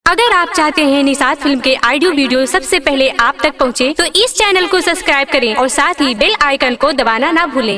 अगर आप चाहते हैं निषाद फिल्म के ऑडियो वीडियो सबसे पहले आप तक पहुंचे, तो इस चैनल को सब्सक्राइब करें और साथ ही बेल आइकन को दबाना ना भूलें।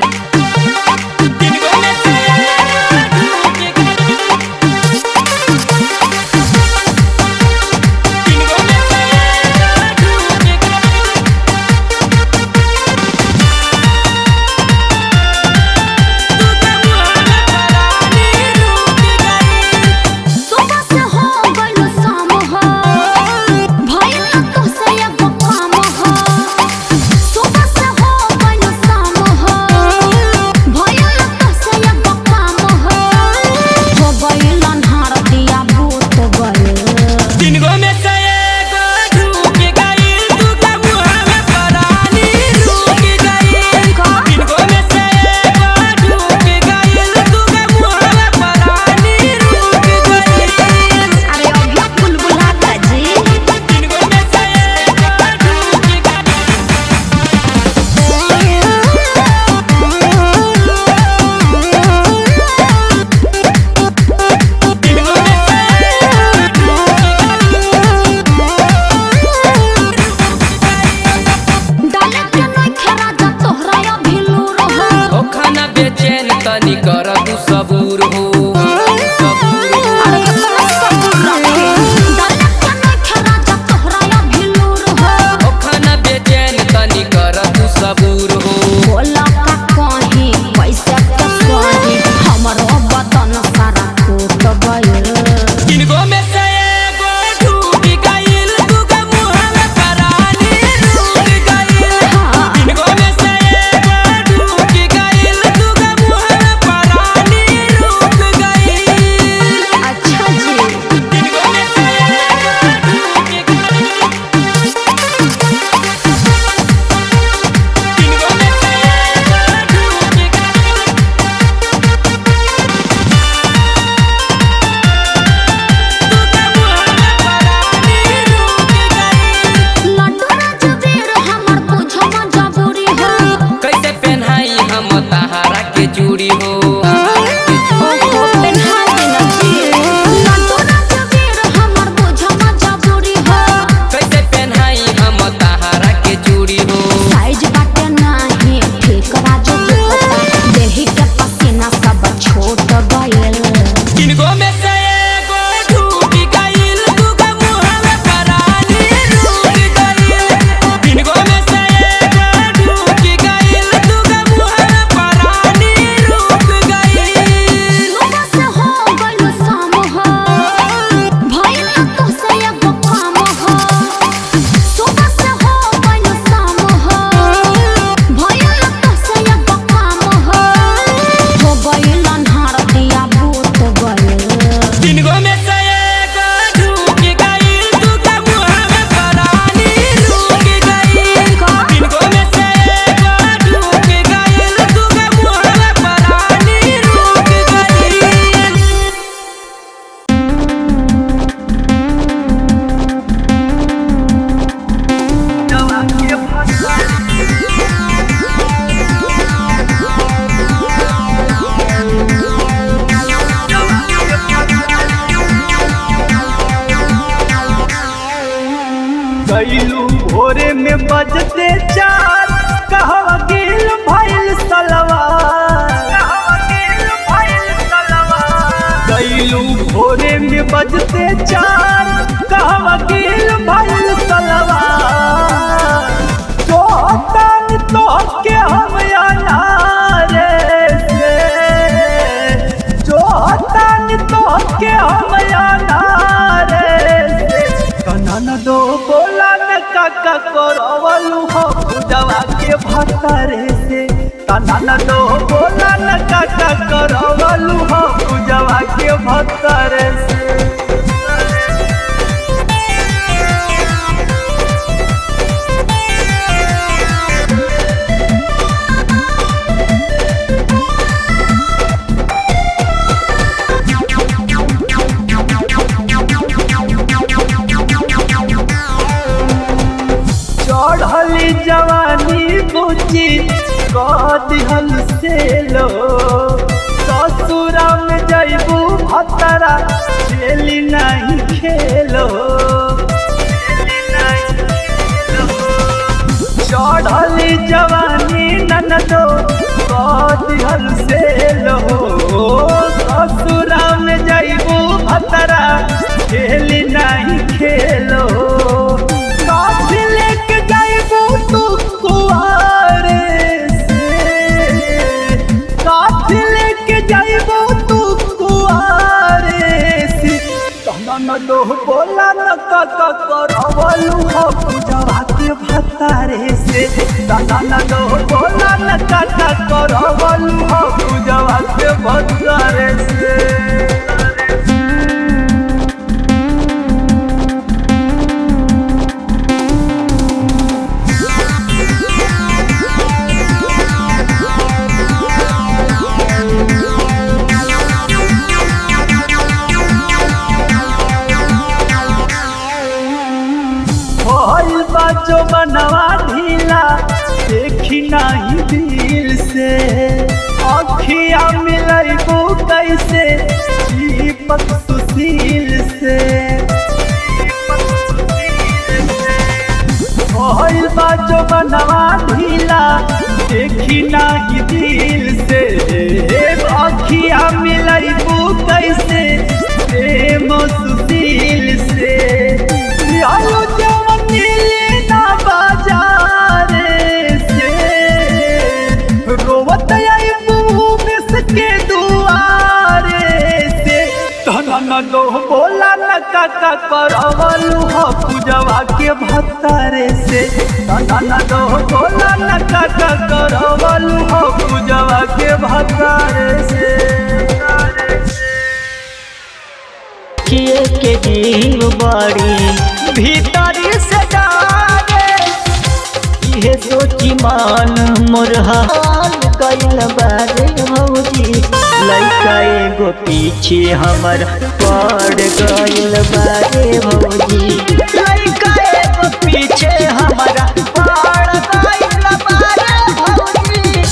गईलू भोरे में बजते चार, कहवा गेल भइल सलवार। गईलू भोरे में बजते चार, कहवा गेल भइल सलवार। तो तन तो के हम अनारे से, जो तन तो के हम अनारे से। कनन दो बोला न काका करवलू हो पूजवा के भतरे से। कनन दो बोला न काका करवलू हो पूजवा के भतरे से। चढ़ली जवानी बुझी दिहल से लो, ससुरा में जैबू भतरा खेली नहीं खेलो। खेलो चढ़ली जवानी ननदो दिहल से लो ससुरा में जाइबू भतरा खेली नहीं खेलो काफी लेके जाइबू तू कुआरे से काफी लेके जाइबू तू कुआरे से कहना न दो बोला न काका करवलू हो पूजवा के भतारे से कहना न दो बोला न काका करवलू हो पूजवा के भतारे से जो बनवा ढीला देखी नहीं दिल से अखिया मिलैबू कैसे दीपक सुशील से जो बनवा ढीला देखी नहीं दिल से अखिया मिलैबू कैसे प्रेम सुशील से आयो जवन नीला बाजारे से रोवत आई मिस के दुआरे से तना न दो बोला न काका करवलू हो पूजवा के भतारे से तना न दो बोला न काका करवलू हो पूजवा के भतारे से किए के जीव बड़ी भीतरी से डारे इहे सोची मान मोर हाल कइल बारे भौजी लइका एगो पीछे हमर पड़ गइल बारे भौजी लइका एगो पीछे हमारा पड़ गइल बारे भौजी।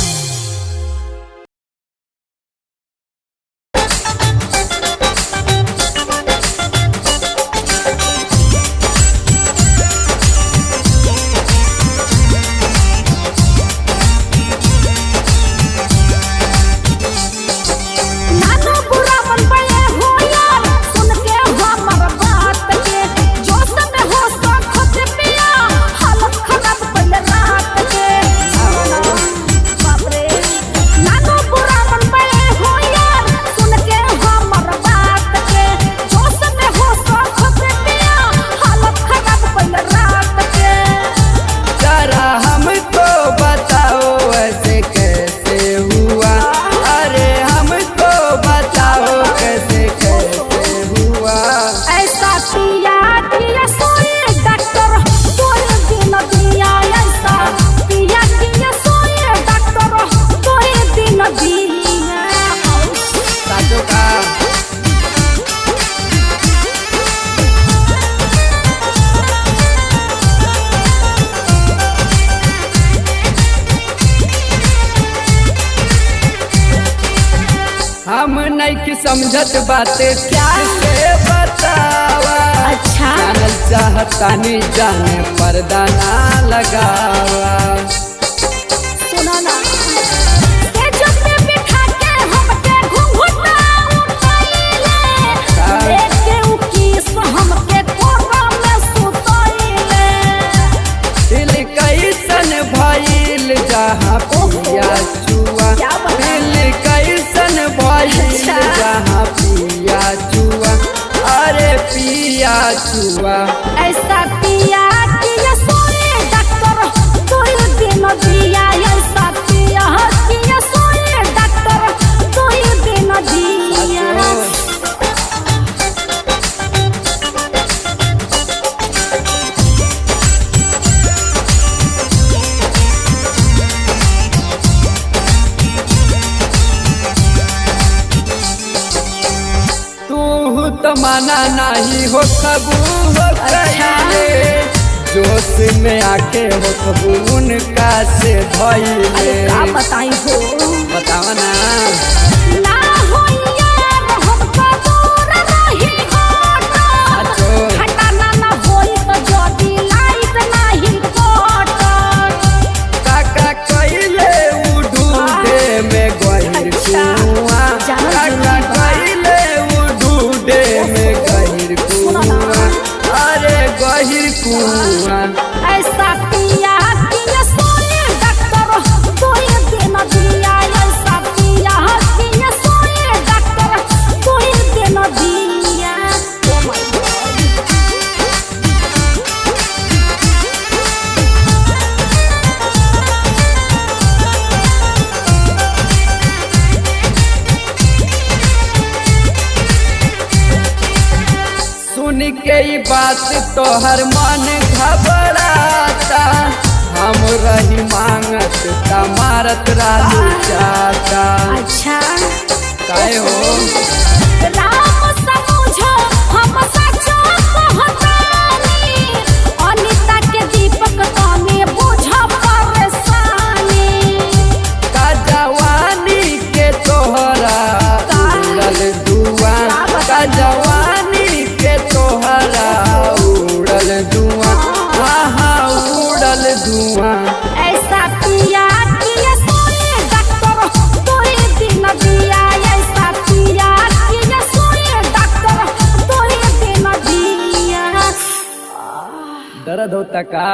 हम नहीं समझत बातें क्या से बतावा अच्छा जानल चाहतानी जाने पर्दा ना लगावा सुना ना जब में बिठा के हमके घुंघटा उठाइले लेके उ किस हमके कोरा में सुताइले दिल कैसन भइल जहाँ पिया चुआ दिल कैसन भइल जहाँ पिया चुआ अरे पिया चुआ ऐसा पिया किया सोए डॉक्टर दो दिन दिया ऐसा पिया किया सोए डॉक्टर दो दिन दिया तो माना नहीं हो कबू हो कहिले जोश में आके हो कबू उनका से धइले क्या बताई हो बतावा ना ना हो यार हमको दूर नहीं होता अच्छा घटा गहिर कुआं। ऐसा पिया पिया सोए डॉक्टर कोई दिन दिया, ऐसा पिया पिया सोए डॉक्टर कोई दिन दिया। सुन के ई बात तोहर मन घबराता, हम रही मांगत ता मारत रालू जाता। अच्छा काहे हो राम समझो हम सचो कहतानी, अनिता के दीपक तने बुझ परेशानी। का जवानी के तोहरा उड़ल धुआं, का जवानी के तोहरा उड़ल धुआं, हाँ उड़ल धुआं। ऐसा पिया पिया सोए डॉक्टर कोई दिन दिया, ऐसा पिया पिया सोए डॉक्टर कोई दिन दिया। दर्द होता का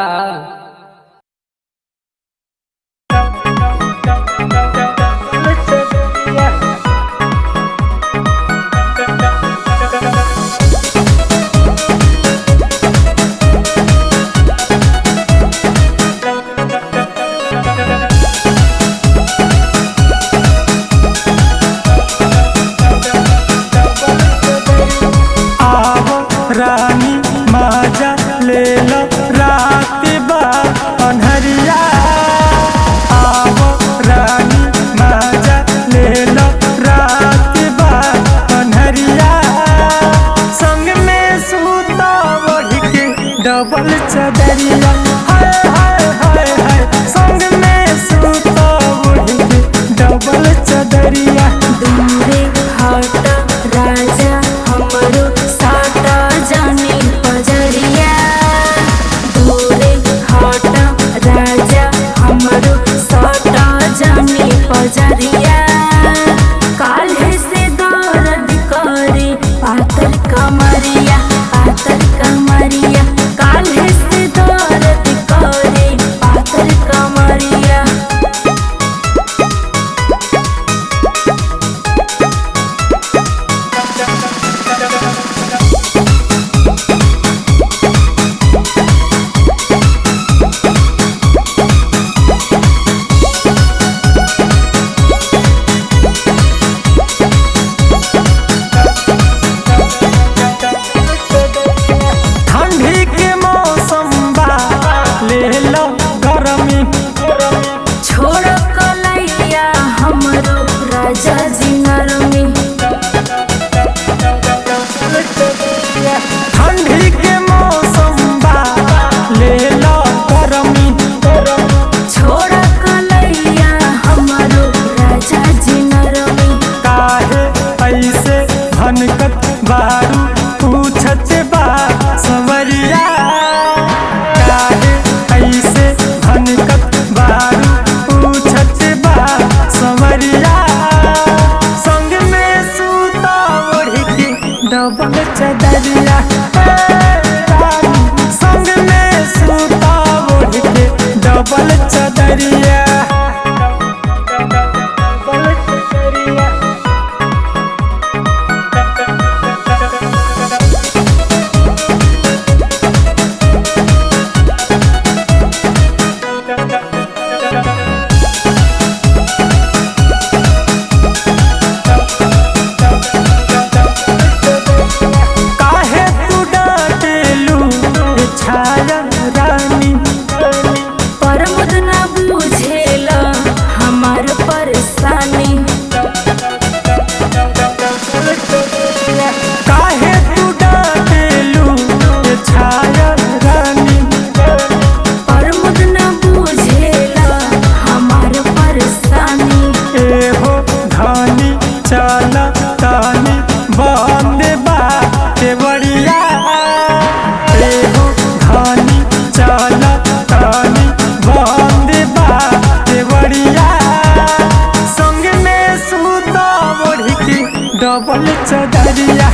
रानी माजा ले लो रात बा अनहरिया, आवो रानी माजा ले लो रात बा अनहरिया। संग में सूता ओढ़ के डबल चदरिया, हाय हाय हाय हाय। संग में सूता ओढ़ के डबल चदरिया। दूरे हट राजा हमरो साटा जाने पजरिया, दूरे हट राजा हमरो साटा जाने पजरिया। काल्हे से दर्द करे पातर कमरिया, पातर कमरिया। काल्हे से दर्द करे पातर कमरिया। ठंडी के मौसम बा ले लो गरमी, छोड़ कलैया हमरो राजा जी नरमी। ठंडी के मौसम बा ले लो गरमी। छोड़ कलैया हमरो राजा जी नरमी। काहे ऐसे भनकत बारू पूछत बा संवरिया, काहे ऐसे भनकत बारू पूछत बा संवरिया। संग में सूता ओढ़ के डबल चदरिया, संग में सूता ओढ़ के डबल चदरिया। काहे तू डांटेलू छाया रानी, परमुद ना बुझेला हमार परेशानी। काहे तू डांटेलू छाया रानी। परमुद ना बुझेला हमार परेशानी। एहो धानी चाला तानी बंदे बा केवड़िया, एहो धानी चाला तानी बंदे बा केवड़िया। संग में सूता ओढ़ के डबल चदरिया,